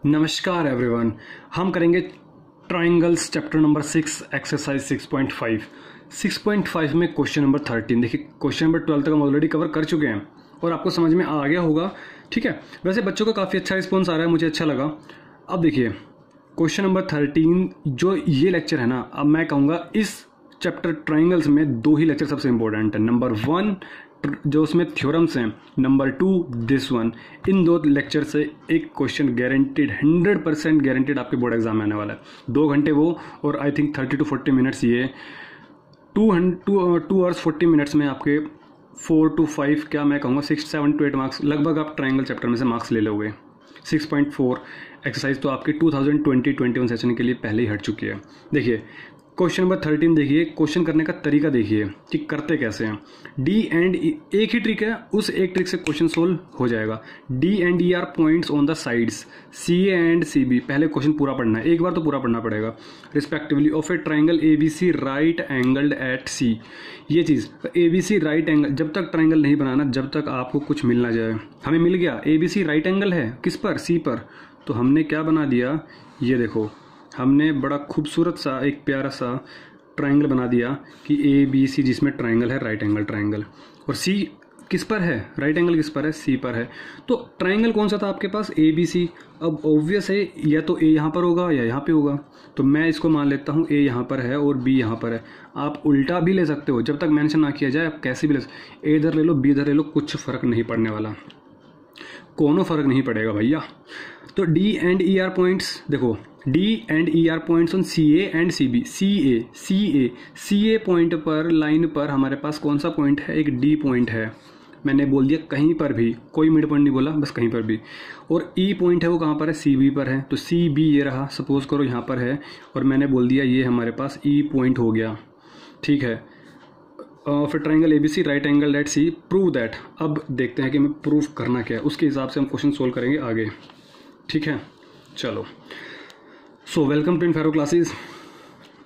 नमस्कार एवरीवन। हम करेंगे ट्राइंगल्स चैप्टर नंबर 6 एक्सरसाइज 6.5। 6.5 में क्वेश्चन नंबर 13। देखिए क्वेश्चन नंबर 12 तक हम ऑलरेडी कवर कर चुके हैं और आपको समझ में आ गया होगा। ठीक है, वैसे बच्चों का काफ़ी अच्छा रिस्पॉन्स आ रहा है, मुझे अच्छा लगा। अब देखिए क्वेश्चन नंबर 13 जो ये लेक्चर है ना, अब मैं कहूँगा इस चैप्टर ट्राइंगल्स में दो ही लेक्चर सबसे इंपॉर्टेंट है। नंबर 1 जो उसमें थ्योरम्स हैं, नंबर 2 दिस वन। इन दो लेक्चर से एक क्वेश्चन गारंटीड, 100% गारंटीड आपके बोर्ड एग्जाम में आने वाला है। 2 घंटे वो और आई थिंक 30 to 40 मिनट्स ये 2 hours 40 मिनट्स में आपके 4 to 5 क्या मैं कहूँगा 6, 7 to 8 मार्क्स लगभग आप ट्राइंगल चैप्टर में से मार्क्स ले लोगे। 6.4 एक्सरसाइज तो आपके 2020-21 सेशन के लिए पहले ही हट चुकी है। देखिए क्वेश्चन नंबर 13 देखिए, क्वेश्चन करने का तरीका देखिए कि करते कैसे हैं। डी एंड ई एक ही ट्रिक है, उस एक ट्रिक से क्वेश्चन सोल्व हो जाएगा। D and E are points on the sides, C A and C B. पहले क्वेश्चन पूरा पढ़ना है, एक बार तो पूरा पढ़ना पड़ेगा। Respectively of a triangle A B C right angled at C. ये चीज़ A B C right angle, जब तक ट्राइंगल नहीं बनाना, जब तक आपको कुछ मिल ना जाए। हमें मिल गया A B C right angle है, किस पर? सी पर। तो हमने क्या बना दिया, ये देखो हमने बड़ा खूबसूरत सा एक प्यारा सा ट्राइंगल बना दिया कि ए बी सी, जिसमें ट्राइंगल है राइट एंगल ट्राइंगल, और सी किस पर है? राइट एंगल किस पर है? सी पर है। तो ट्राइंगल कौन सा था आपके पास? ए बी सी। अब ऑब्वियस है या तो ए यहाँ पर होगा या यहाँ पे होगा, तो मैं इसको मान लेता हूँ ए यहाँ पर है और बी यहाँ पर है। आप उल्टा भी ले सकते हो, जब तक मेंशन ना किया जाए आप कैसे भी ले सकते। ए इधर ले लो, बी इधर ले लो, कुछ फ़र्क नहीं पड़ने वाला, कोनो फ़र्क नहीं पड़ेगा भैया। तो D and E are points देखो, D and E are points on C A and C B. C A point पर, लाइन पर हमारे पास कौन सा पॉइंट है? एक डी पॉइंट है। मैंने बोल दिया कहीं पर भी, कोई मिड पॉइंट नहीं बोला, बस कहीं पर भी। और ई पॉइंट है वो कहाँ पर है? सी बी पर है। तो सी बी ये रहा, सपोज करो यहाँ पर है, और मैंने बोल दिया ये हमारे पास ई पॉइंट हो गया। ठीक है, फिर triangle A B C right angle at C, prove that. अब देखते हैं कि हमें प्रूफ करना क्या है, उसके हिसाब से हम क्वेश्चन सोल्व करेंगे आगे। ठीक है, चलो। So welcome to Infero classes.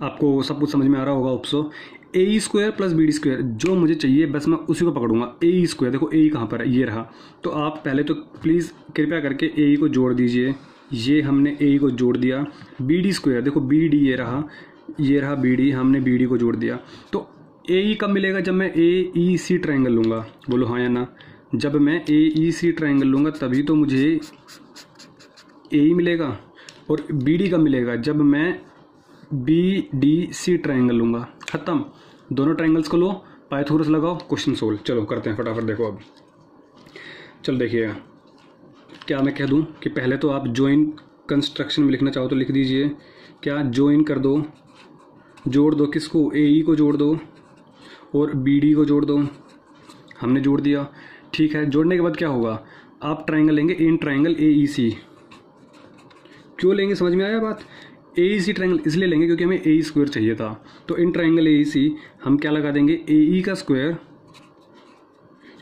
आपको सब कुछ समझ में आ रहा होगा उपसो। A square plus B D square जो मुझे चाहिए, बस मैं उसी को पकड़ूंगा। ए स्क्वायर देखो, ए कहाँ पर है? ये रहा। तो आप पहले तो प्लीज़ कृपया करके ए को जोड़ दीजिए। ये हमने ए को जोड़ दिया। बी डी स्क्वायर देखो, बी डी ये रहा बी डी, हमने बी डी को जोड़ दिया। तो ए कब मिलेगा? जब मैं ए ई सी ट्राइंगल लूँगा। बोलो हाँ या ना। जब मैं ए ई सी ट्राइंगल लूँगा तभी तो मुझे ए ई मिलेगा। और बी डी कब मिलेगा? जब मैं बी डी सी ट्राइंगल लूँगा। ख़त्म। दोनों ट्राइंगल्स को लो, पाइथागोरस लगाओ, क्वेश्चन सोल्व। चलो करते हैं फटाफट। देखो अब चलो देखिएगा, क्या मैं कह दूँ कि पहले तो आप जॉइन कंस्ट्रक्शन में लिखना चाहो तो लिख दीजिए। क्या जॉइन कर दो, जोड़ दो किसको? ए ई को जोड़ दो और बी डी को जोड़ दो। हमने जोड़ दिया। ठीक है, जोड़ने के बाद क्या होगा? आप ट्राइंगल लेंगे इन ट्राइंगल ए ई सी। क्यों लेंगे, समझ में आया बात? ए ई सी ट्राइंगल इसलिए लेंगे क्योंकि हमें ए ई स्क्वायर चाहिए था। तो इन ट्राइंगल ए ई सी हम क्या लगा देंगे? ए ई का स्क्वायर,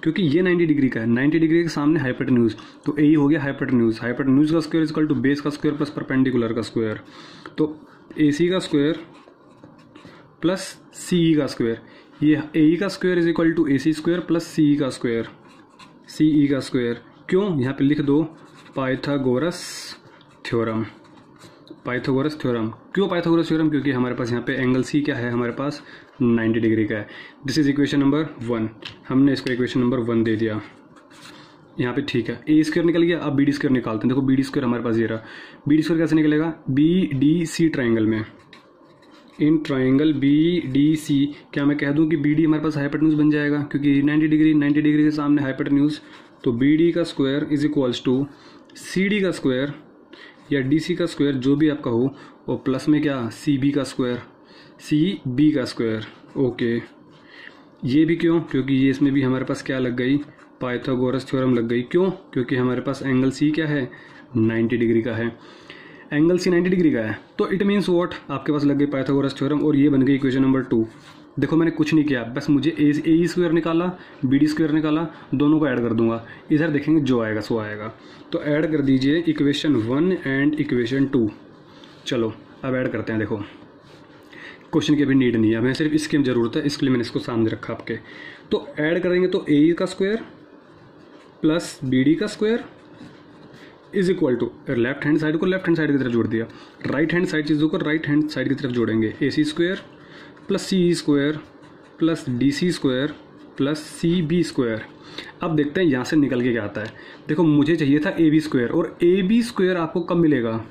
क्योंकि ये 90 डिग्री का है, 90 डिग्री के सामने हाइपोटेन्यूज, तो ए ई हो गया हाइपोटेन्यूज। हाइपोटेन्यूज का स्क्वायर इक्वल टू बेस का स्क्वायर प्लस परपेंडिकुलर का स्क्वायर। तो ए सी का स्क्वायर प्लस सी ई का स्क्वायर। ये ए ई का square is equal to A C square plus C E का स्क्वायर। सी ई का स्क्वायर क्यों? यहाँ पे लिख दो पाइथागोरस थ्योरम। पाइथागोरस थ्योरम क्यों पाइथागोरस थ्योरम? क्योंकि हमारे पास यहाँ पे एंगल सी क्या है? हमारे पास 90 डिग्री का है। This is equation number 1। हमने इसको इक्वेशन नंबर 1 दे दिया यहाँ पे। ठीक है, ए स्क्वायर निकल गया। अब बी डी स्क्वायर निकालते हैं। देखो बी डी स्क्वायर हमारे पास ये रहा। बी डी स्क्वायर कैसे निकलेगा? बी डी सी ट्राइंगल में, in triangle B D C, क्या मैं कह दूं कि बी डी हमारे पास हाइपोटेन्यूज बन जाएगा क्योंकि 90 डिग्री के सामने हाइपोटेन्यूज। तो बी डी का square is equals to C D का स्क्वायर या डी सी का स्क्वायर, जो भी आपका हो, और प्लस में क्या? सी बी का स्क्वायर, सी बी का स्क्वायर। ओके, ये भी क्यों? क्योंकि ये इसमें भी हमारे पास क्या लग गई? पाइथागोरस थ्योरम लग गई। क्यों? क्योंकि हमारे पास एंगल सी क्या है? 90 डिग्री का है। एंगल सी 90 डिग्री का है, तो इट मीन्स व्हाट? आपके पास लग गई पाइथागोरस थ्योरम, और ये बन गई इक्वेशन नंबर 2। देखो मैंने कुछ नहीं किया, बस मुझे ए ई स्क्वायर निकाला, बी डी स्क्वायर निकाला, दोनों को ऐड कर दूंगा। इधर देखेंगे जो आएगा सो आएगा। तो ऐड कर दीजिए इक्वेशन 1 एंड इक्वेशन 2। चलो अब ऐड करते हैं। देखो क्वेश्चन की अभी नीड नहीं है, हमें सिर्फ इसकी ज़रूरत है, इसके लिए मैंने इसको सामने रखा आपके। तो ऐड करेंगे तो ए का स्क्वायर प्लस बी डी का square is equal to, left hand side को लेफ्ट हैंड साइड की तरफ जोड़ दिया, राइट हैंड साइड चीज़ों को राइट हैंड साइड की तरफ जोड़ेंगे। AC square plus CE square plus DC square plus CB square. अब देखते हैं यहाँ से निकल के क्या आता है। देखो मुझे चाहिए था AB स्क्वायर, और AB स्क्वायर आपको कब मिलेगा?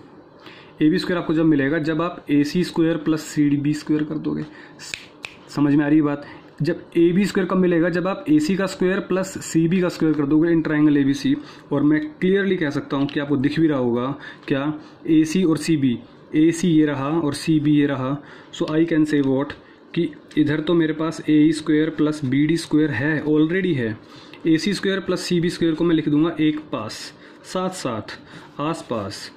AB स्क्वायर आपको जब मिलेगा जब आप AC square plus CB square कर दोगे। समझ में आ रही है बात? जब AB स्क्वायर कब मिलेगा? जब आप AC का स्क्वायर प्लस CB का स्क्वायर कर दोगे इन ट्राइंगल ABC। और मैं क्लियरली कह सकता हूँ कि आपको दिख भी रहा होगा क्या, AC और CB, AC ये रहा और CB ये रहा। सो आई कैन से वॉट कि इधर तो मेरे पास AE square plus BD square है, ऑलरेडी है। AC square plus CB square को मैं लिख दूंगा एक पास, साथ साथ आस पास।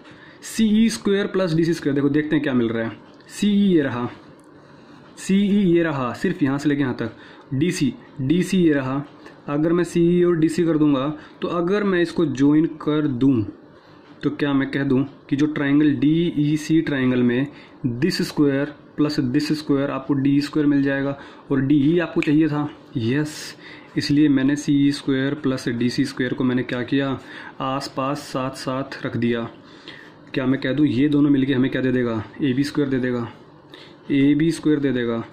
CE square plus DC square, देखो देखते हैं क्या मिल रहा है। CE ये रहा, CE ये रहा, सिर्फ यहाँ से लेके यहाँ तक। DC ये रहा। अगर मैं CE और DC कर दूंगा तो अगर मैं इसको ज्वाइन कर दूं तो क्या मैं कह दूं कि जो ट्राइंगल DEC ट्राइंगल में this square plus this square आपको DE स्क्वायर मिल जाएगा, और DE आपको चाहिए था। यस, इसलिए मैंने CE square plus DC square को मैंने क्या किया, आस पास साथ साथ रख दिया। क्या मैं कह दूं ये दोनों मिलके हमें क्या दे देगा? AB स्क्वायर दे देगा, AB स्क्वायर दे देगा,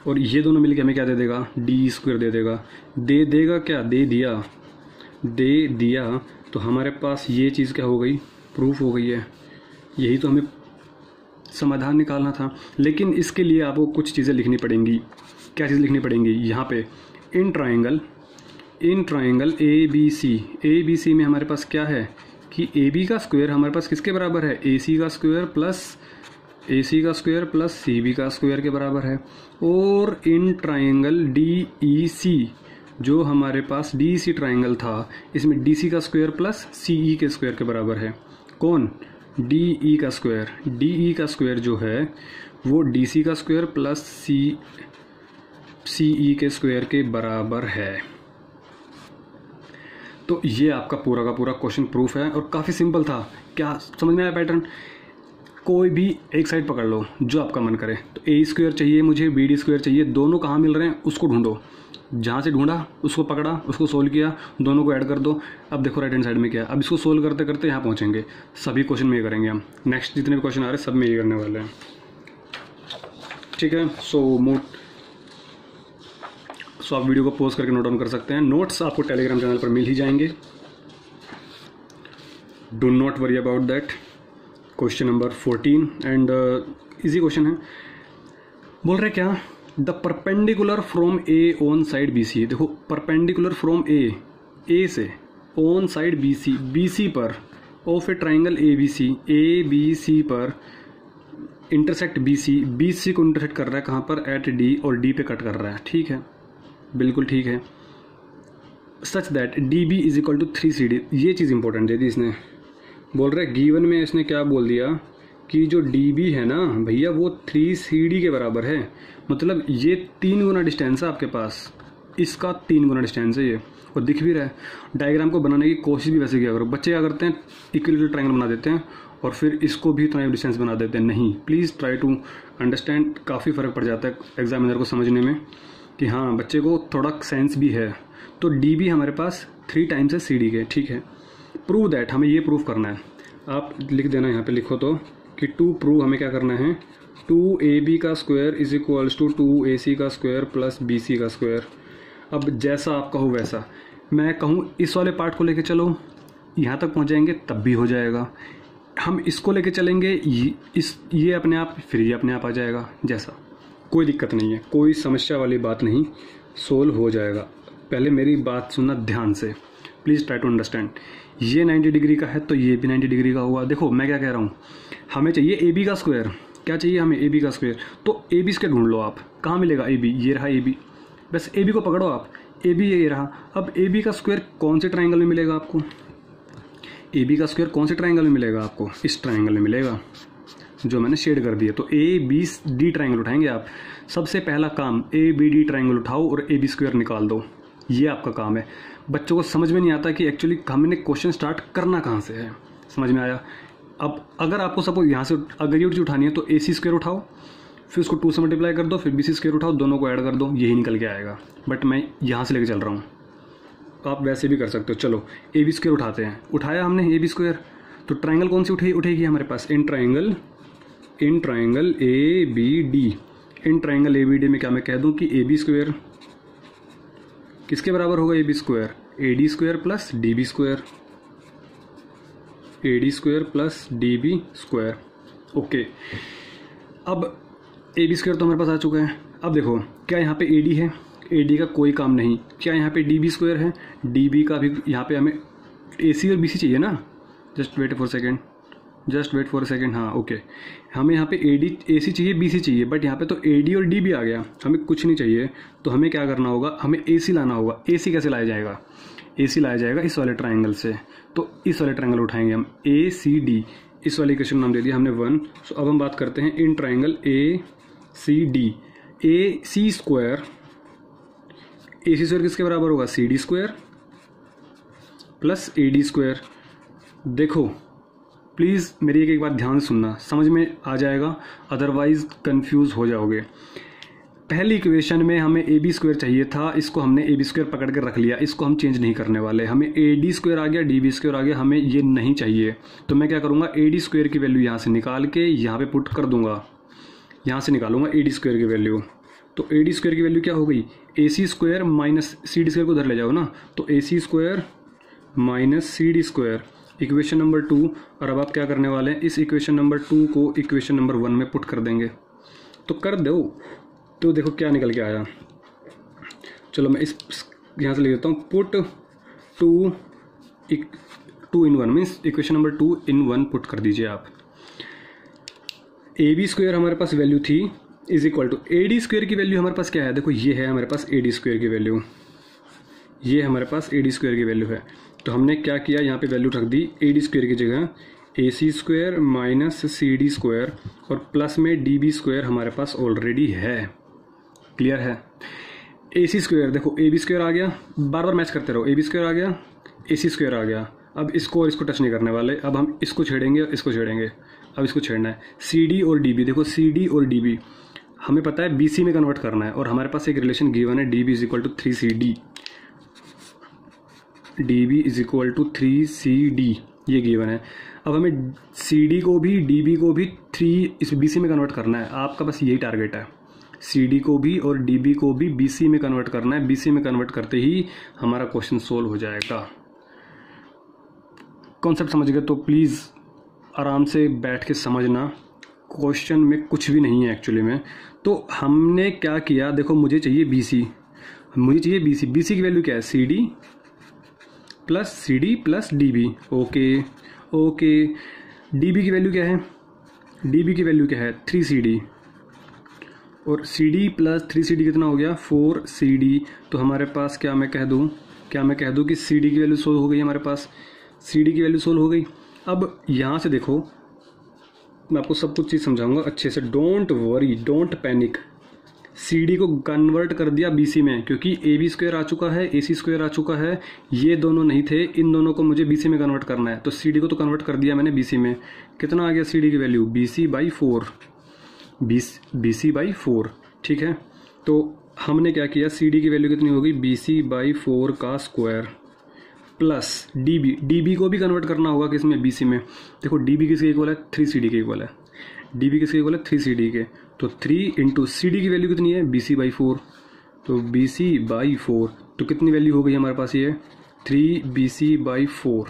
और ये दोनों मिलके हमें क्या दे देगा? DE स्क्वायर दे देगा। दे देगा क्या? दे दिया। तो हमारे पास ये चीज़ क्या हो गई? प्रूफ हो गई है। यही तो हमें समाधान निकालना था। लेकिन इसके लिए आपको कुछ चीज़ें लिखनी पड़ेंगी। क्या चीज़ लिखनी पड़ेंगी? यहाँ पे इन ट्राइंगल ABC में हमारे पास क्या है कि AB का स्क्वायर हमारे पास किसके बराबर है? AC का स्क्वायर प्लस CB का स्क्वायर के बराबर है। और इन ट्राइंगल DEC, जो हमारे पास DEC ट्राइंगल था, इसमें DC का स्क्वायर प्लस CE के स्क्वायर के बराबर है। कौन? DE का स्क्वायर। DE का स्क्वायर जो है वो DC का स्क्वायर प्लस CE के स्क्वायर के बराबर है। तो ये आपका पूरा का पूरा क्वेश्चन प्रूफ है, और काफ़ी सिंपल था। क्या समझ में आया पैटर्न? कोई भी एक साइड पकड़ लो जो आपका मन करे। तो A स्क्वायर चाहिए मुझे, BD स्क्वायर चाहिए, दोनों कहाँ मिल रहे हैं उसको ढूंढो। जहाँ से ढूंढा उसको पकड़ा, उसको सोल्व किया, दोनों को ऐड कर दो। अब देखो राइट हैंड साइड में क्या है। अब इसको सोल्व करते करते यहाँ पहुँचेंगे। सभी क्वेश्चन में ये करेंगे हम। नेक्स्ट जितने भी क्वेश्चन आ रहे हैं सब में ये करने वाले हैं। ठीक है। सो आप वीडियो को पॉज करके नोट डाउन कर सकते हैं। नोट्स आपको टेलीग्राम चैनल पर मिल ही जाएंगे। Do not worry about that. Question number 14 and easy question है। बोल रहे क्या? The perpendicular from A on side BC। देखो परपेंडिकुलर फ्रॉम A से ऑन साइड BC पर ऑफ ए ट्राइंगल ABC पर इंटरसेक्ट BC को इंटरसेक्ट कर रहा है कहाँ पर? एट D, और D पे कट कर रहा है। ठीक है, बिल्कुल ठीक है। Such that DB is equal to 3CD। ये चीज़ इंपॉर्टेंट दे दी इसने। बोल रहा है गिवन में इसने क्या बोल दिया कि जो DB है ना भैया वो 3CD के बराबर है। मतलब ये 3 गुना डिस्टेंस है आपके पास, इसका 3 गुना डिस्टेंस है ये, और दिख भी रहा है। डायग्राम को बनाने की कोशिश भी वैसे किया करो। बच्चे क्या करते हैं, इक्विलेटरल ट्रायंगल बना देते हैं और फिर इसको भी इतना डिस्टेंस बना देते हैं। नहीं, प्लीज़ ट्राई टू अंडरस्टैंड। काफ़ी फ़र्क पड़ जाता है एग्जामिनर को समझने में कि हाँ बच्चे को थोड़ा सेंस भी है। तो DB हमारे पास 3 टाइम्स है CD के। ठीक है। प्रूव दैट, हमें ये प्रूव करना है। आप लिख देना यहाँ पे, लिखो तो कि टू प्रूव हमें क्या करना है, 2AB का square is equals to 2AC का स्क्वायर प्लस BC का स्क्वायर। अब जैसा आप कहो वैसा। मैं कहूँ इस वाले पार्ट को लेके चलो, यहाँ तक पहुँच जाएंगे तब भी हो जाएगा। हम इसको लेके चलेंगे, ये अपने आप, फिर ये अपने आप आ जाएगा। जैसा कोई दिक्कत नहीं है, कोई समस्या वाली बात नहीं, सोल्व हो जाएगा। पहले मेरी बात सुनना ध्यान से, प्लीज़ ट्राई टू अंडरस्टैंड। ये 90 डिग्री का है तो ये भी 90 डिग्री का हुआ। देखो मैं क्या कह रहा हूँ, हमें चाहिए AB का स्क्वायर। क्या चाहिए हमें? AB का स्क्वायर। तो AB स्क्वायर ढूंढ लो आप। कहाँ मिलेगा AB? ये रहा AB। बस AB को पकड़ो आप, AB ये रहा। अब AB का स्क्वायर कौन से ट्राइंगल में मिलेगा आपको? AB का स्क्वायर कौन से ट्राइंगल में मिलेगा आपको? इस ट्राइंगल में मिलेगा जो मैंने शेड कर दिया। तो ABD ट्राइंगल उठाएंगे आप। सबसे पहला काम ABD ट्राइंगल उठाओ और AB स्क्वायर निकाल दो। ये आपका काम है। बच्चों को समझ में नहीं आता कि एक्चुअली हमने क्वेश्चन स्टार्ट करना कहाँ से है। समझ में आया? अब अगर आपको सपोज यहाँ से अगर ये उठानी है तो AC स्क्वायर उठाओ, फिर उसको 2 से मल्टीप्लाई कर दो, फिर BC स्क्वायर उठाओ, दोनों को ऐड कर दो, यही निकल के आएगा। बट मैं यहाँ से लेके चल रहा हूँ। आप वैसे भी कर सकते हो। चलो ए बी स्क्वायर उठाते हैं, उठाया हमने ए बी स्क्वायर, तो ट्राइंगल कौन सी उठेगी हमारे पास, in triangle A B D. In triangle A B D में क्या मैं कह दूं कि ए बी स्क्वायर किसके बराबर होगा, A B square A D square plus D B square, A D square plus D B square. Okay, अब ए बी स्क्वायर तो हमारे पास आ चुका है। अब देखो क्या यहाँ पे ए डी है, ए डी का कोई काम नहीं। क्या यहाँ पे डी बी स्क्वायर है, डी बी का भी यहाँ पे हमें ए सी और बी सी चाहिए ना। जस्ट वेट फॉर सेकेंड, हाँ ओके। हमें यहाँ पे ए डी ए सी चाहिए, बी सी चाहिए, बट यहाँ पे तो ए डी और डी बी आ गया, हमें कुछ नहीं चाहिए। तो हमें क्या करना होगा, हमें ए सी लाना होगा। ए सी कैसे लाया जाएगा, ए सी लाया जाएगा इस वाले ट्राइंगल से। तो इस वाले ट्राइंगल उठाएंगे हम, ए सी डी, इस वाले इक्वेशन नाम दे दिया हमने 1। सो अब हम बात करते हैं in triangle A C D. A C square किसके बराबर होगा, C D square plus A D square. देखो प्लीज़ मेरी एक बात ध्यान से सुनना, समझ में आ जाएगा, अदरवाइज कंफ्यूज हो जाओगे। पहली इक्वेशन में हमें ए बी स्क्वायर चाहिए था, इसको हमने ए बी स्क्वायर पकड़ के रख लिया, इसको हम चेंज नहीं करने वाले। हमें ए डी स्क्वायर आ गया, डी बी स्क्वायर आ गया, हमें ये नहीं चाहिए। तो मैं क्या करूँगा, ए डी स्क्वायर की वैल्यू यहाँ से निकाल के यहाँ पे पुट कर दूंगा, यहाँ से निकालूंगा ए डी स्क्वायर की वैल्यू। तो ए डी स्क्वायर की वैल्यू क्या हो गई, A C square minus C D square को उधर ले जाओ ना, तो A C square minus C D square, equation number 2। और अब आप क्या करने वाले हैं, इस इक्वेशन नंबर 2 को इक्वेशन नंबर 1 में पुट कर देंगे। तो कर दो, तो देखो क्या निकल के आया। चलो मैं इस यहाँ से ले लेता हूँ, put 2 in 1 means equation number 2 in 1 put कर दीजिए आप। ए बी स्क्वायर हमारे पास वैल्यू थी is equal to A D square की वैल्यू हमारे पास क्या है, देखो ये है हमारे पास ए डी स्क्वायर की वैल्यू, ये हमारे पास ए डी स्क्वायर की वैल्यू है। तो हमने क्या किया, यहाँ पे वैल्यू रख दी ए डी स्क्वायर की जगह A C square minus C D square, और प्लस में डी बी स्क्वायर हमारे पास ऑलरेडी है। क्लियर है। ए सी स्क्वायर देखो ए बी स्क्वायर आ गया, बार बार मैच करते रहो, ए बी स्क्वायर आ गया, ए सी स्क्वायर आ गया। अब इसको और इसको टच नहीं करने वाले, अब हम इसको छेड़ेंगे और इसको छेड़ेंगे। अब इसको छेड़ना है, सी डी और डी बी, देखो सी डी और डी बी हमें पता है बी सी में कन्वर्ट करना है, और हमारे पास एक रिलेशन गिवन है D B is equal to 3 C D, D B is equal to 3 C D, ये गिवन है। अब हमें सी डी को भी डी बी को भी 3 इस बी सी में कन्वर्ट करना है, आपका बस यही टारगेट है, सी डी को भी और डी बी को भी बी सी में कन्वर्ट करना है। बी सी में कन्वर्ट करते ही हमारा क्वेश्चन सोल्व हो जाएगा। कॉन्सेप्ट समझ गए तो प्लीज़ आराम से बैठ के समझना, क्वेश्चन में कुछ भी नहीं है एक्चुअली में। तो हमने क्या किया, देखो मुझे चाहिए बी सी, मुझे चाहिए बी सी, बी सी की वैल्यू क्या है, C D plus D B. Okay D B की वैल्यू क्या है, डी बी की वैल्यू क्या है 3 सी डी, और C D plus 3 C D कितना हो गया 4 सी डी। तो हमारे पास क्या मैं कह दूँ कि सी डी की वैल्यू सोल्व हो गई, हमारे पास सी डी की वैल्यू सोल्व हो गई। अब यहाँ से देखो मैं आपको सब कुछ चीज़ समझाऊंगा अच्छे से, don't worry don't panic. C D को कन्वर्ट कर दिया बी सी में, क्योंकि ए बी स्क्वायर आ चुका है, ए सी स्क्वायर आ चुका है, ये दोनों नहीं थे, इन दोनों को मुझे बी सी में कन्वर्ट करना है। तो सी डी को तो कन्वर्ट कर दिया मैंने बी सी में, कितना आ गया सी डी की वैल्यू बी सी बाई 4, ठीक है। तो हमने क्या किया, सी डी की वैल्यू कितनी हो गई बी सी बाई 4 का स्क्वायर प्लस डी बी को भी कन्वर्ट करना होगा किसमें, बी सी में। देखो डी बी किसके इक्वल है 3 सी डी के इक्वल है, डी बी किसके इक्वल है 3 सी डी के। तो 3 इंटू सी डी की वैल्यू कितनी है बी सी बाई 4, तो बी सी बाई 4 तो कितनी वैल्यू हो गई हमारे पास, ये 3 बी सी बाई 4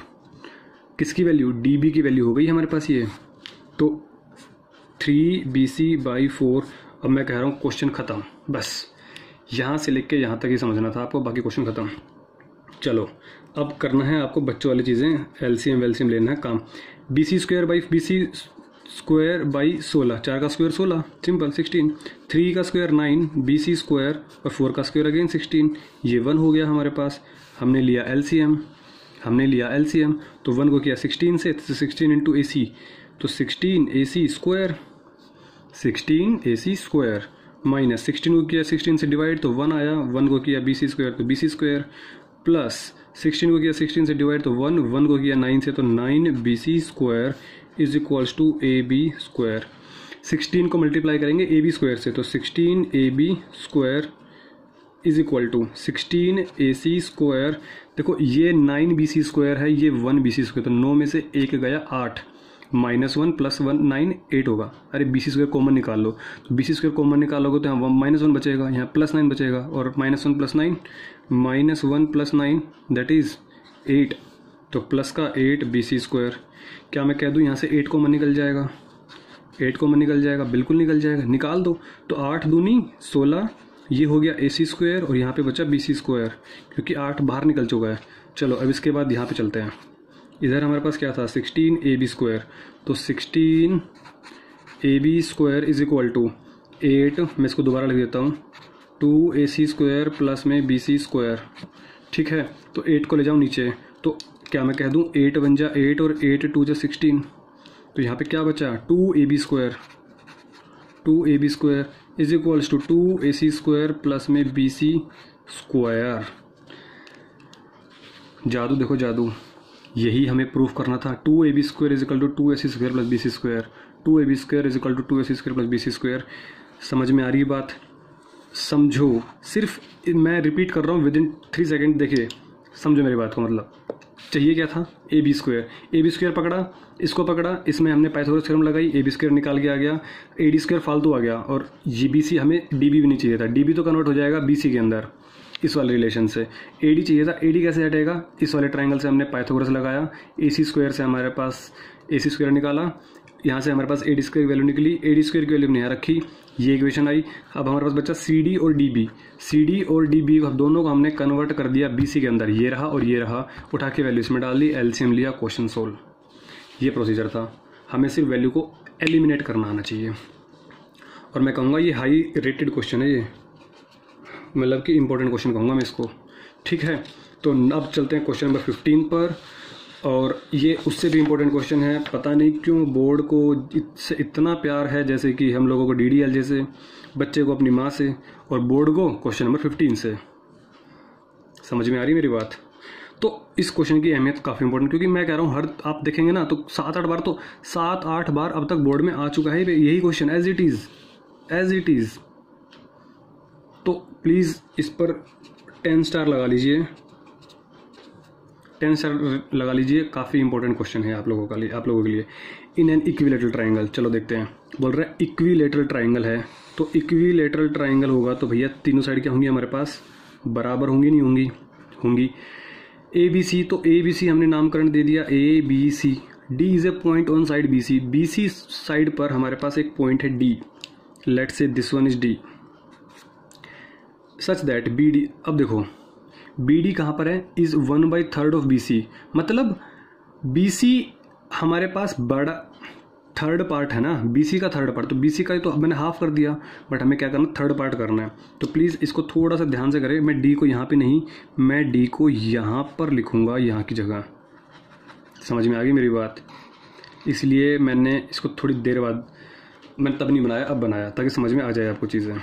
किसकी वैल्यू, डी बी की वैल्यू हो गई हमारे पास ये। तो 3 बी सी बाई 4। अब मैं कह रहा हूँ क्वेश्चन ख़त्म, बस यहाँ से लेके यहाँ तक ही समझना था आपको, बाकी क्वेश्चन ख़त्म। चलो अब करना है आपको बच्चों वाली चीज़ें, एलसीएम वेलसीएम लेना है काम। बी सी स्क्वायर बाई 16, 4 का स्क्वायर 16 सिंपल 16, 3 का स्क्वायर 9, बी सी स्क्वायर और 4 का स्क्वायर अगेन 16, ये 1 हो गया हमारे पास। हमने लिया एलसीएम, तो 1 को किया 16 से, तो 16 इंटू ए सी, तो 16 ए सी स्क्वायर माइनस 16 को किया 16 से डिवाइड तो 1 आया, 1 को किया बी सी स्क्वायर तो बी सी स्क्वायर, प्लस 16 को किया 16 से डिवाइड तो 1 को किया 9 से, तो 9 B C square is equals to A B square. 16 को मल्टीप्लाई करेंगे ए बी स्क्वायर से, तो 16 A B square is equal to 16ac²। देखो ये 9bc² है, ये 1bc², तो 9 में से 1 गया 8, -1 + 1 9 8 होगा। अरे bc² कॉमन निकाल लो, तो bc² कॉमन निकालोगे तो यहाँ -1 बचेगा, यहाँ +9 बचेगा, और -1 + 9 -1 + 9 दैट इज़ 8, तो प्लस का 8 bc²। क्या मैं कह दूँ यहाँ से 8 कॉमन निकल जाएगा, 8 कॉमन निकल जाएगा, बिल्कुल निकल जाएगा, निकाल दो। तो 8 दूनी 16, ये हो गया ac² और यहाँ पे बचा bc², क्योंकि 8 बाहर निकल चुका है। चलो अब इसके बाद यहाँ पे चलते हैं। इधर हमारे पास क्या था 16ab², तो 16ab² इज इक्वल टू 8, मैं इसको दोबारा लिख देता हूँ, 2ac² प्लस में bc²। ठीक है, तो 8 को ले जाऊँ नीचे, तो क्या मैं कह दूँ 8 बन जा 8 और 8 2 जा 16, तो यहाँ पे क्या बचा 2ab² is equals to 2ac² plus में bc²। जादू देखो जादू, यही हमें प्रूफ करना था। 2ab² is equal to 2ac² plus bc², 2ab² is equal to 2ac² plus bc²। समझ में आ रही है बात? समझो, सिर्फ मैं रिपीट कर रहा हूँ विद इन 3 सेकेंड, देखिए समझो मेरी बात को। मतलब चाहिए क्या था ab² पकड़ा, इसको पकड़ा, इसमें हमने पाइथागोरस थ्योरम लगाई, ab² निकाल के आ गया, ad² फालतू आ गया, और bc हमें db भी नहीं चाहिए था, db तो कन्वर्ट हो जाएगा bc के अंदर इस वाले रिलेशन से। ad चाहिए था, ad कैसे हटेगा, इस वाले ट्राइंगल से हमने पाइथागोरस लगाया, ac² से हमारे पास ac² निकाला, यहाँ से हमारे पास ad² की वैल्यू निकली, ad² की वैल्यू हमने यहाँ रखी, ये इक्वेशन आई। अब हमारे पास बचा cd और db को दोनों को हमने कन्वर्ट कर दिया bc के अंदर, ये रहा और ये रहा, उठा के वैल्यू इसमें डाल दी, एलसीएम लिया, क्वेश्चन सोल्व। ये प्रोसीजर था, हमें सिर्फ वैल्यू को एलिमिनेट करना आना चाहिए। और मैं कहूँगा ये हाई रेटेड क्वेश्चन है, ये मतलब कि इंपॉर्टेंट क्वेश्चन कहूँगा मैं इसको। ठीक है, तो अब चलते हैं क्वेश्चन नंबर 15 पर, और ये उससे भी इम्पोर्टेंट क्वेश्चन है। पता नहीं क्यों बोर्ड को इससे इतना प्यार है, जैसे कि हम लोगों को DDLJ से, बच्चे को अपनी माँ से, और बोर्ड को क्वेश्चन नंबर 15 से। समझ में आ रही मेरी बात? तो इस क्वेश्चन की अहमियत काफ़ी इंपॉर्टेंट, क्योंकि मैं कह रहा हूँ हर आप देखेंगे ना तो 7-8 बार अब तक बोर्ड में आ चुका है यही क्वेश्चन, एज इट इज़। तो प्लीज़ इस पर 10 स्टार लगा लीजिए, 10 स्टार लगा लीजिए, काफ़ी इंपॉर्टेंट क्वेश्चन है आप लोगों के लिए। इन एन इक्विलेटरल ट्राइंगल, चलो देखते हैं। बोल रहा है इक्विलेटरल ट्राइंगल है, तो इक्विलेटरल ट्राइंगल होगा तो भैया तीनों साइड क्या होंगी हमारे पास, बराबर होंगी, नहीं होंगी। ABC, तो ABC हमने नामकरण दे दिया ABC। D is a point on side BC side पर हमारे पास एक पॉइंट है D, let's say this one is D, such that BD, अब देखो BD कहाँ पर है, इज 1/3 ऑफ BC, मतलब BC हमारे पास बड़ा थर्ड पार्ट है ना, BC का थर्ड पार्ट, तो BC का तो मैंने हाफ कर दिया, बट हमें क्या करना, थर्ड पार्ट करना है। तो प्लीज़ इसको थोड़ा सा ध्यान से करें, मैं D को यहाँ पे नहीं, मैं D को यहाँ पर लिखूँगा, यहाँ की जगह। समझ में आ गई मेरी बात? इसलिए मैंने इसको थोड़ी देर बाद, मैंने तब नहीं बनाया, अब बनाया, ताकि समझ में आ जाए आपको चीज़ें।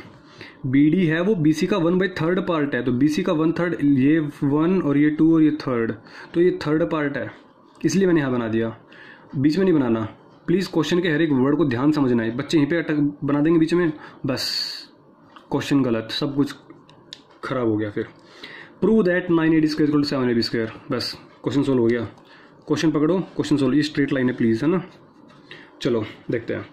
BD है वो BC का 1/3 पार्ट है, तो BC का 1/3, ये 1 और ये 2 और ये 3, तो ये थर्ड पार्ट है, इसलिए मैंने यहाँ बना दिया, बीच में नहीं बनाना। प्लीज़ क्वेश्चन के हर एक वर्ड को ध्यान समझना है, बच्चे यहीं पे अटक बना देंगे बीच में, बस क्वेश्चन गलत, सब कुछ खराब हो गया। फिर प्रूव दैट 9ad² = 7ab², बस क्वेश्चन सोल्व हो गया। क्वेश्चन पकड़ो, क्वेश्चन सोल्व, ये स्ट्रेट लाइन है प्लीज़, है ना। चलो देखते हैं,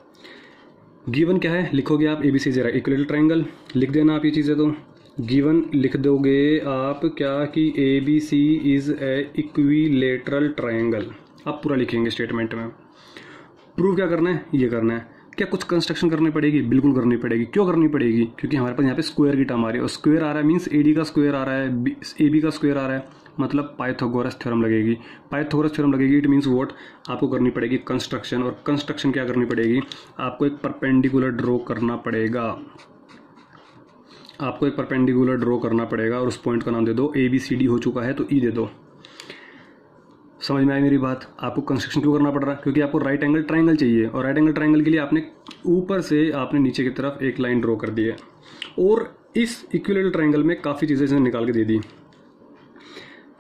गिवन क्या है, लिखोगे आप ABC जरा इक्विलेटरल ट्राइंगल, लिख देना आप ये चीज़ें, तो गिवन लिख दोगे आप क्या कि ABC is a equilateral triangle, आप पूरा लिखेंगे स्टेटमेंट में। प्रूव क्या करना है, ये करना है। क्या कुछ कंस्ट्रक्शन करनी पड़ेगी, बिल्कुल करनी पड़ेगी। क्यों करनी पड़ेगी, क्योंकि हमारे पास यहाँ पे स्क्वायर की टर्म आ रही है, और स्क्वायर आ रहा है मीन्स AD का स्क्वायर आ रहा है, AB का स्क्वायर आ रहा है, मतलब पाइथागोरस थ्योरम लगेगी। पाइथागोरस थ्योरम लगेगी, इट मीन्स व्हाट, आपको करनी पड़ेगी कंस्ट्रक्शन। और कंस्ट्रक्शन क्या करनी पड़ेगी, आपको एक परपेंडिकुलर ड्रॉ करना पड़ेगा, आपको एक परपेंडिकुलर ड्रॉ करना पड़ेगा, और उस पॉइंट का नाम दे दो, ABCD हो चुका है तो E दे दो। समझ में आई मेरी बात? आपको कंस्ट्रक्शन क्यों करना पड़ रहा है, क्योंकि आपको राइट एंगल ट्राइंगल चाहिए, और राइट एंगल ट्राइंगल के लिए आपने ऊपर से आपने नीचे की तरफ एक लाइन ड्रॉ कर दी है, और इस इक्विलेटरल ट्राइंगल में काफ़ी चीज़ें इसने निकाल के दे दी।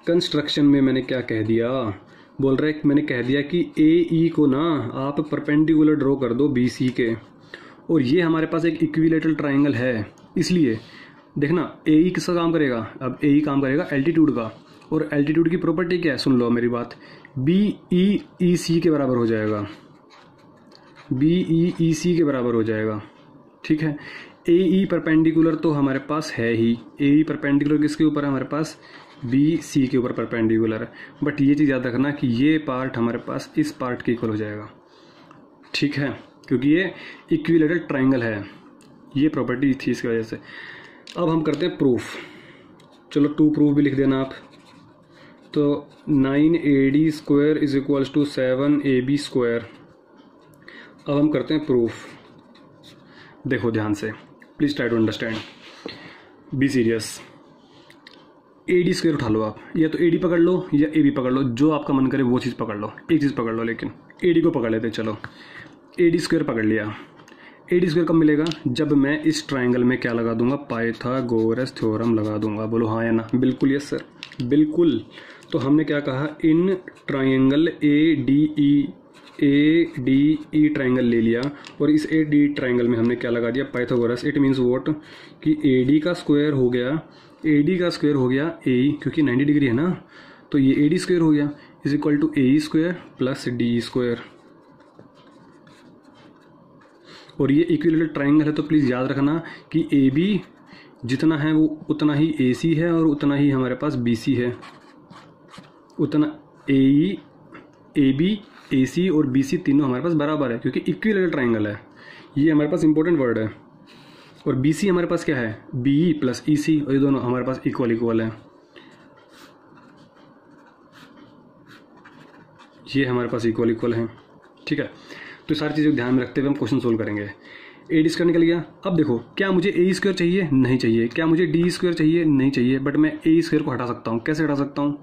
कंस्ट्रक्शन में मैंने क्या कह दिया, बोल रहा है, मैंने कह दिया कि AE को ना आप परपेंडिकुलर ड्रॉ कर दो BC के, और ये हमारे पास एक इक्विलेटरल ट्राइंगल है, इसलिए देखना ए ई किसका काम करेगा, अब ए ई काम करेगा एल्टीट्यूड का, और एल्टीट्यूड की प्रॉपर्टी क्या है, सुन लो मेरी बात, बी ई ई सी के बराबर हो जाएगा, बी ई ई सी के बराबर हो जाएगा, ठीक है। ए ई परपेंडिकुलर तो हमारे पास है ही, ए ई परपेंडिकुलर किसके ऊपर है हमारे पास, बी सी के ऊपर परपेंडिकुलर है, बट ये चीज़ याद रखना कि ये पार्ट हमारे पास इस पार्ट के इक्वल हो जाएगा, ठीक है, क्योंकि ये इक्विलेटरल ट्राइंगल है, ये प्रॉपर्टी थी इसकी वजह से। अब हम करते हैं प्रूफ, चलो 2 प्रूफ भी लिख देना आप। तो 9AD² is equals to 7AB²। अब हम करते हैं प्रूफ, देखो ध्यान से, please try to understand, be serious. AD² उठा लो आप, या तो AD पकड़ लो या AB पकड़ लो, जो आपका मन करे वो चीज़ पकड़ लो, एक चीज़ पकड़ लो, लेकिन AD को पकड़ लेते हैं। चलो AD² पकड़ लिया। AD² कब मिलेगा, जब मैं इस ट्राइंगल में क्या लगा दूंगा, पाइथागोरस थ्योरम लगा दूंगा। बोलो हाँ या ना, बिल्कुल यस सर, बिल्कुल। तो हमने क्या कहा, इन ट्राइंगल ADE ट्राइंगल ले लिया, और इस AD ट्राइंगल में हमने क्या लगा दिया, पाइथागोरस। इट मीन्स वॉट, कि AD का स्क्वायर हो गया, AD का स्क्वायर हो गया AE, क्योंकि 90 डिग्री है ना, तो ये AD² हो गया is equal to AE² plus DE²। और ये इक्विलेटरल ट्राइंगल है, तो प्लीज़ याद रखना कि AB जितना है वो उतना ही AC है, और उतना ही हमारे पास BC है, उतना AE, AB, AC और BC तीनों हमारे पास बराबर है, क्योंकि इक्विलेटरल ट्राइंगल है, ये हमारे पास इंपॉर्टेंट वर्ड है। और BC हमारे पास क्या है, BE प्लस EC, और ये दोनों हमारे पास इक्वल है, ये हमारे पास इक्वल है, ठीक है। तो सारी चीज़ें ध्यान में रखते हुए हम क्वेश्चन सोल्व करेंगे। AD² निकल गया। अब देखो, क्या मुझे AE² चाहिए, नहीं चाहिए, क्या मुझे DE² चाहिए, नहीं चाहिए, बट मैं AE² को हटा सकता हूँ। कैसे हटा सकता हूँ,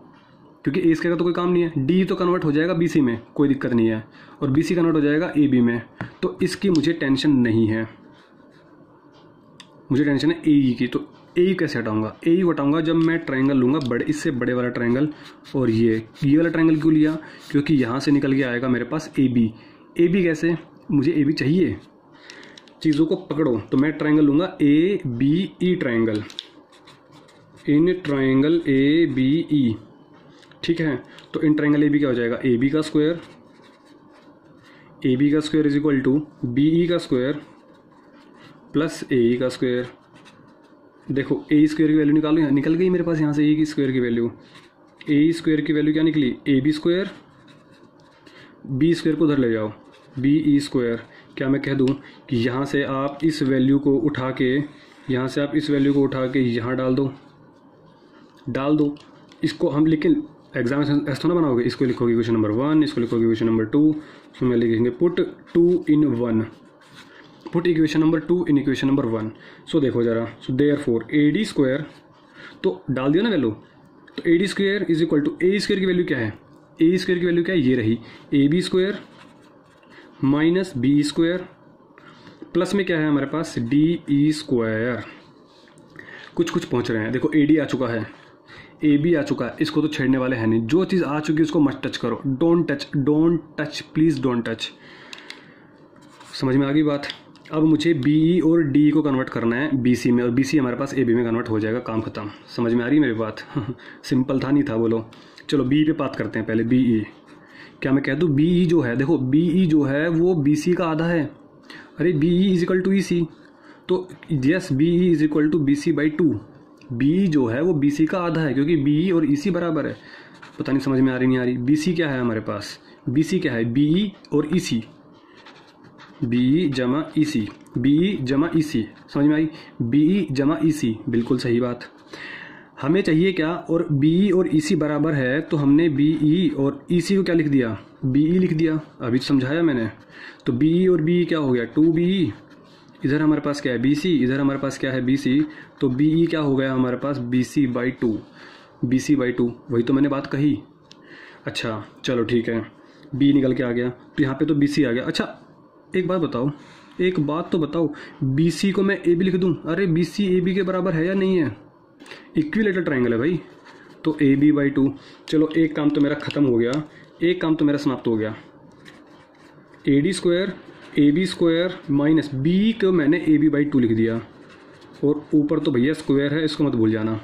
क्योंकि AE² का तो कोई काम नहीं है, D तो कन्वर्ट हो जाएगा BC में, कोई दिक्कत नहीं है, और BC कन्वर्ट हो जाएगा AB में, तो इसकी मुझे टेंशन नहीं है, मुझे टेंशन है AE की। तो AE कैसे हटाऊंगा, AE हटाऊंगा जब मैं ट्राइंगल लूंगा बड़े, इससे बड़े वाला ट्राइंगल, और ये वाला ट्राइंगल क्यों लिया, क्योंकि यहाँ से निकल के आएगा मेरे पास AB। AB कैसे, मुझे AB चाहिए, चीज़ों को पकड़ो। तो मैं ट्राइंगल लूंगा ABE triangle, in triangle ABE, ठीक है। तो इन ट्राइंगल AB क्या हो जाएगा, AB का स्क्वायर, AB का square is equal to BE का स्क्वायर प्लस AE का स्क्वायर। देखो AE² की वैल्यू निकालो, यहाँ निकल गई मेरे पास, यहाँ से AE स्क्वायर की वैल्यू, AE² की वैल्यू क्या निकली, AB², B² को उधर ले जाओ, BE²। क्या मैं कह दूं कि यहाँ से आप इस वैल्यू को उठा के, यहाँ से आप इस वैल्यू को उठा के यहाँ डाल दो इसको हम, लेकिन एग्जाम ऐसा थोड़ा बनाओगे, इसको लिखोगे क्वेश्चन नंबर 1, इसको लिखोगे क्वेश्चन नंबर 2, उसमें लिखेंगे put 2 in 1, put equation number 2 in equation number 1। सो देखो जरा, सो देयरफॉर AD², तो डाल दिया ना वैल्यू, तो AD² is equal to AE² की वैल्यू क्या है, AE² की वैल्यू क्या है, ये रही AB² माइनस BE², प्लस में क्या है हमारे पास DE²। कुछ पहुंच रहे हैं, देखो AD आ चुका है, AB आ चुका है, इसको तो छेड़ने वाले हैं नहीं, जो चीज़ आ चुकी है उसको मत टच करो, don't touch please don't touch. समझ में आ गई बात। अब मुझे BE और DE को कन्वर्ट करना है BC में, और BC हमारे पास AB में कन्वर्ट हो जाएगा, काम खत्म। समझ में आ रही मेरी बात सिंपल था, नहीं था, बोलो। चलो BE पे बात करते हैं पहले, BE। क्या मैं कह दूँ, BE जो है, देखो BE जो है वो BC का आधा है, अरे BE is equal to EC, तो yes BE is equal to BC/2। BE जो है वो BC का आधा है, क्योंकि BE और EC बराबर है। पता नहीं समझ में आ रही नहीं आ रही। BC क्या है हमारे पास, BC क्या है, BE और EC, BE जमा EC, BE जमा EC, समझ में आई, BE जमा EC, बिल्कुल सही बात। हमें चाहिए क्या, और BE और EC बराबर है, तो हमने BE और EC को क्या लिख दिया, BE लिख दिया, अभी समझाया मैंने। तो BE और BE क्या हो गया, 2BE, इधर हमारे पास क्या है BC, इधर हमारे पास क्या है BC, तो BE क्या हो गया हमारे पास BC/2, BC/2, वही तो मैंने बात कही। अच्छा चलो ठीक है, B निकल के आ गया, तो यहाँ पे तो BC आ गया। अच्छा एक बात तो बताओ, BC को मैं AB लिख दूँ, अरे BC AB के बराबर है या नहीं है, इक्विलेटरल ट्राइंगल है भाई, तो AB/2। चलो एक काम तो मेरा ख़त्म हो गया, एक काम तो मेरा समाप्त हो गया। AD² AB² माइनस B को मैंने AB/2 लिख दिया, और ऊपर तो भैया स्क्वायर है, इसको मत भूल जाना।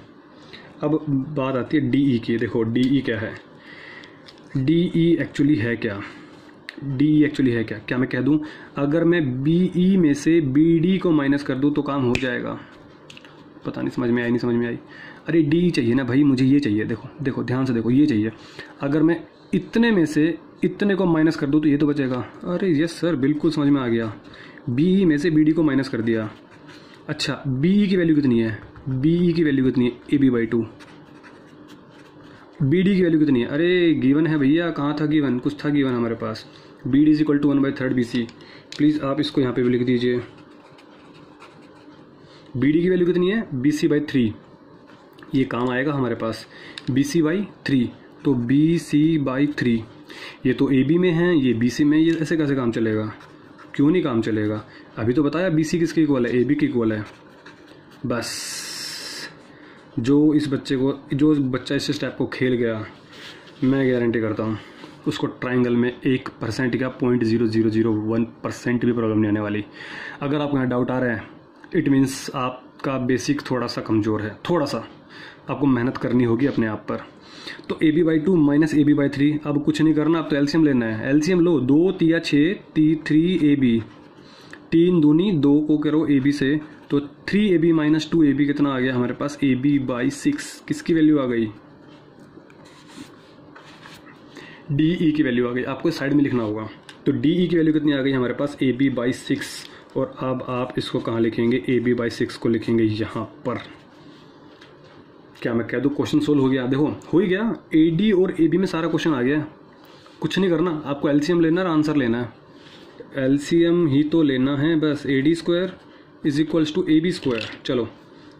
अब बात आती है डी ई की। देखो डी ई क्या है, डी ई एक्चुअली है क्या, डी ई एक्चुअली है क्या? क्या मैं कह दूं, अगर मैं बी ई में से बी डी को माइनस कर दूं तो काम हो जाएगा? पता नहीं समझ में आई नहीं समझ में आई। अरे डी ई चाहिए ना भाई, मुझे ये चाहिए। देखो देखो ध्यान से देखो, ये चाहिए। अगर मैं इतने में से इतने को माइनस कर दूं तो ये तो बचेगा। अरे यस सर, बिल्कुल समझ में आ गया। बी ई में से बी डी को माइनस कर दिया। अच्छा, बी ई की वैल्यू कितनी है, बी ई की वैल्यू कितनी है, A B by 2। B D की वैल्यू कितनी है, अरे गिवन है भैया, कहाँ था गिवन, कुछ था गिवन हमारे पास। B D is equal to 1/3 B C. Please आप इसको यहाँ पे भी लिख दीजिए। बी डी की वैल्यू कितनी है, बी सी बाई 3। ये काम आएगा हमारे पास, बी सी बाई 3, तो बी सी बाई 3। ये तो ए बी में है, ये बी सी में, ये ऐसे कैसे काम चलेगा? क्यों नहीं काम चलेगा? अभी तो बताया बी सी किसके इक्वल है, ए बी के इक्वल है। बस जो जो बच्चा इस स्टेप को खेल गया, मैं गारंटी करता हूँ उसको ट्राइंगल में 1% का 0.0001% भी प्रॉब्लम नहीं आने वाली। अगर आपको यहाँ डाउट आ रहा है, इट मीन्स आपका बेसिक थोड़ा सा कमज़ोर है, थोड़ा सा आपको मेहनत करनी होगी अपने आप पर। तो A B by 2 minus A B by 3, अब कुछ नहीं करना, अब तो एलसीएम लेना है। एलसीएम लो, 2 तिया 6, 3 ए बी, 3 दूनी 2 को करो ए बी से, तो 3 A B minus 2 A B कितना आ गया हमारे पास, ए बी बाई 6। किसकी वैल्यू आ गई, डी ई की वैल्यू आ गई। आपको साइड में लिखना होगा। तो डी ई की वैल्यू कितनी आ गई हमारे पास, ए बी बाई 6। और अब आप इसको कहाँ लिखेंगे, ए बी बाई 6 को लिखेंगे यहाँ पर। क्या मैं कह दूँ क्वेश्चन सोल्व हो गया? देखो हो ही गया, ए डी और ए बी में सारा क्वेश्चन आ गया। कुछ नहीं करना, आपको एलसीएम लेना है, आंसर लेना है। एलसीएम ही तो लेना है बस। A D square is equals to A B square. चलो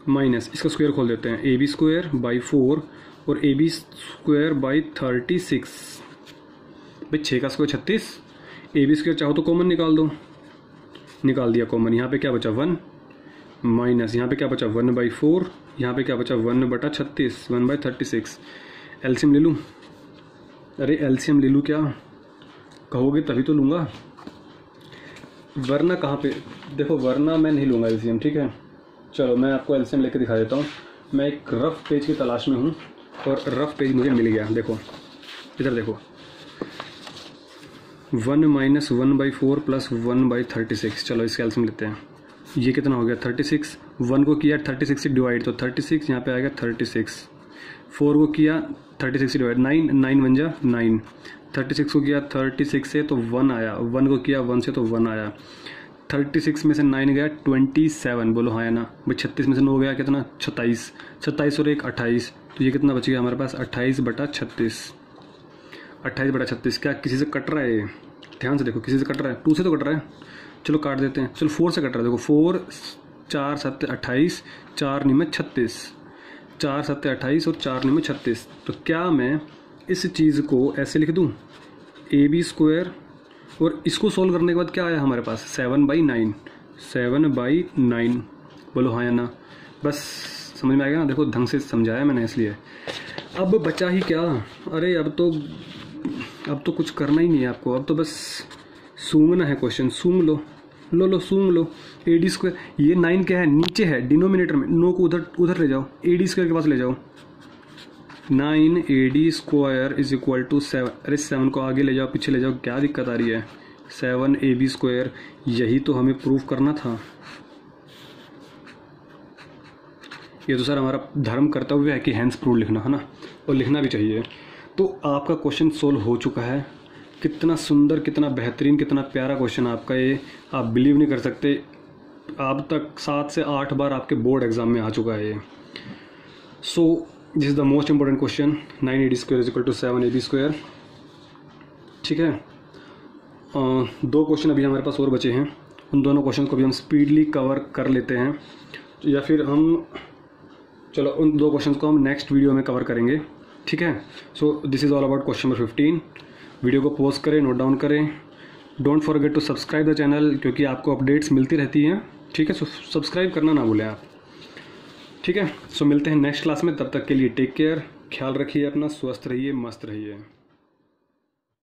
माइनस, इसका स्क्वायर खोल देते हैं, ए बी स्क्वायर बाई 4 और ए बी स्क्वायर बाई 36। भाई 6 का स्क्वायर 36, ए बी स्क्वायर चाहो तो कॉमन निकाल दो, निकाल दिया कॉमन। यहाँ पे क्या बचा 1 माइनस, यहाँ पे क्या बचा 1/4, यहाँ पे क्या बचा 1/36, 1/36। एलसीएम ले लूँ? अरे एलसीएम ले लूँ क्या कहोगे, तभी तो लूँगा, वरना कहाँ पे, देखो वरना मैं नहीं लूँगा एलसीएम, ठीक है। चलो मैं आपको एलसीएम लेके दिखा देता हूँ। मैं एक रफ पेज की तलाश में हूँ और रफ पेज मुझे मिल गया। देखो इधर देखो, 1 माइनस 1/4 प्लस 1/36। चलो इसका एलसीएम लेते हैं। ये कितना हो गया 36, 1 को किया 36 से डिवाइड तो 36, यहाँ पे आएगा 36। 4 को किया 36 से डिवाइड 9, 9 बन जा 9। 36 को किया 36 से तो 1 आया, 1 को किया 1 से तो 1 आया। 36 में से 9 गया 27, बोलो हाँ या ना भाई। 36 में से 9 गया कितना 27, 27 और 1 28, तो ये कितना बच गया हमारे पास 28/36। 28/36 क्या किसी से कट रहा है ये? ध्यान से देखो, किसी से कट रहा है, 2 से तो कट रहा है। चलो काट देते हैं, चलो 4 से कट रहा है। देखो 4 4 7 28, 4 9 में 36, 4 7 28 और 4 9 में 36। तो क्या मैं इस चीज़ को ऐसे लिख दूँ, ए बी स्क्वायर, और इसको सोल्व करने के बाद क्या आया हमारे पास 7/9, 7/9। बोलो हाँ या ना। बस समझ में आ गया ना, देखो ढंग से समझाया मैंने इसलिए। अब बचा ही क्या, अरे अब तो कुछ करना ही नहीं है आपको, अब तो बस सूंघना है क्वेश्चन। सूंघ लो, लो सूंघ लो। ए डी स्क्वायर, ये 9 क्या है, नीचे है डिनोमिनेटर में, 9 को उधर ले जाओ, ए डी स्क्वायर के पास ले जाओ। 9 A D square is equal to 7। अरे 7 को आगे ले जाओ, पीछे ले जाओ, क्या दिक्कत आ रही है। 7 ए बी स्क्वायर, यही तो हमें प्रूव करना था। ये तो सर हमारा धर्म कर्तव्य है कि हैंस प्रूव लिखना है ना, और लिखना भी चाहिए। तो आपका क्वेश्चन सोल्व हो चुका है। कितना सुंदर, कितना बेहतरीन, कितना प्यारा क्वेश्चन आपका ये, आप बिलीव नहीं कर सकते। अब तक 7 से 8 बार आपके बोर्ड एग्जाम में आ चुका है ये। So this is the most important question, 9 A D square is equal to 7 A B square. ठीक है, 2 क्वेश्चन अभी हमारे पास और बचे हैं, उन दोनों क्वेश्चन को भी हम स्पीडली कवर कर लेते हैं, या फिर हम चलो उन 2 क्वेश्चन को हम नेक्स्ट वीडियो में कवर करेंगे। ठीक है, so this is all about question number 15। Video को पॉज करें, नोट डाउन करें। Don't forget to subscribe the channel, क्योंकि आपको अपडेट्स मिलती रहती हैं। ठीक है, सो सब्सक्राइब करना ना भूलें आप। ठीक है, सो मिलते हैं नेक्स्ट क्लास में, तब तक के लिए टेक केयर, ख्याल रखिए अपना, स्वस्थ रहिए, मस्त रहिए।